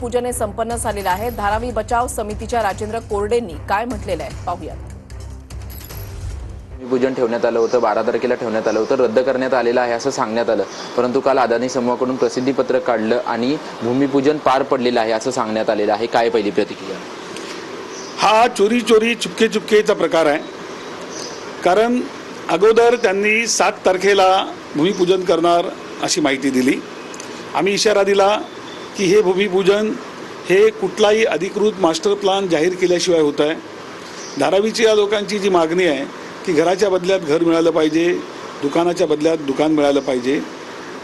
पूजन हे संपन्न झालेलं आहे। धारावी बचाव समितीच्या राजेंद्र कोरडेंनी काय म्हटलेलं आहे पाहूया। भूमिपूजन ठेवण्यात आलं होतं, 12 तारखेला ठेवण्यात आलं होतं, रद्द करण्यात आलेलं आहे असं सांगण्यात आलं। परंतु काल अदानी समूहाकडून प्रसिद्धीपत्रक काढलं आणि भूमिपूजन पार पडलेलं आहे असं सांगण्यात आलेलं आहे। काय पहिली प्रतिक्रिया? हा चोरी चुपके चुपकेचा प्रकार आहे। कारण अगोदर त्यांनी 7 तारखेला भूमिपूजन करणार अशी माहिती दिली। आम्ही इशारा दिला की हे भूमिपूजन हे कुठलाही अधिकृत मास्टर प्लॅन जाहीर केल्याशिवाय होत आहे। धारावीच्या लोकांची जी मागणी आहे की घराच्या बदल्यात घर मिळालं पाहिजे, दुकानाच्या बदल्यात दुकान मिळालं पाहिजे,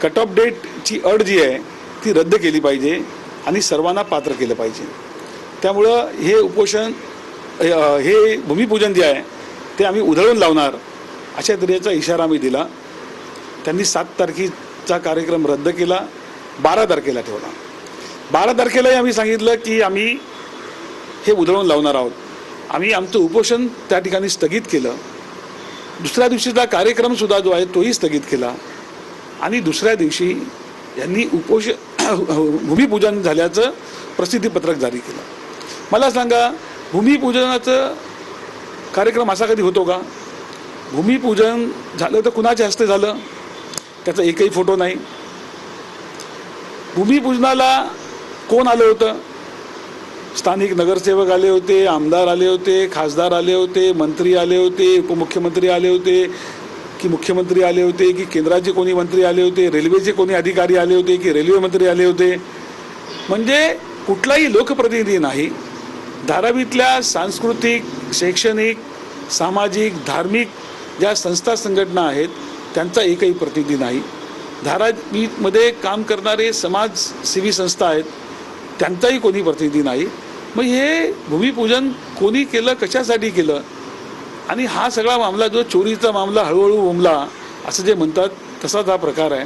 कट ऑफ डेटची अट जी आहे ती रद्द केली पाहिजे आणि सर्वांना पात्र केलं पाहिजे। त्यामुळं हे उपोषण हे भूमिपूजन जे आहे ते आम्ही उधळून लावणार अशा तऱ्हेचा इशारा आम्ही दिला। त्यांनी 7 तारखेचा कार्यक्रम रद्द केला, 12 तारखेला ठेवला। 12 तारखेलाही आम्ही सांगितलं की आम्ही हे उधळून लावणार आहोत। आम्ही आमचं उपोषण त्या ठिकाणी स्थगित केलं। दुसऱ्या दिवशीचा कार्यक्रमसुद्धा जो आहे तोही स्थगित केला आणि दुसऱ्या दिवशी यांनी भूमिपूजन झाल्याचं प्रसिद्धीपत्रक जारी केलं। मला सांगा, भूमिपूजनाचं कार्यक्रम असा कधी होतो का? भूमिपूजन झालं तर कुणाच्या हस्ते झालं त्याचा एकही फोटो नाही। भूमिपूजनाला कोण आलं होतं? स्थानिक नगरसेवक आले होते, आमदार आले होते, खासदार आले होते, मंत्री आले होते, उपमुख्यमंत्री आले होते की मुख्यमंत्री आले होते की केंद्राचे कोणी मंत्री आले होते, रेल्वेचे कोणी अधिकारी आले होते की रेल्वे मंत्री आले होते? म्हणजे कुठलाही लोकप्रतिनिधी नाही। धारावीतल्या सांस्कृतिक, शैक्षणिक, सामाजिक, धार्मिक ज्या संस्था संघटना आहेत त्यांचा एकही प्रतिनिधी नाही। धारावीमध्ये काम करणारे समाजसेवी संस्था आहेत त्यांचाही कोणी प्रतिनिधी नाही। मग हे भूमिपूजन कोणी केलं, कशासाठी केलं? आणि हा सगळा मामला जो चोरीचा मामला हळूहळू उमला असं जे म्हणतात तसाच हा प्रकार आहे।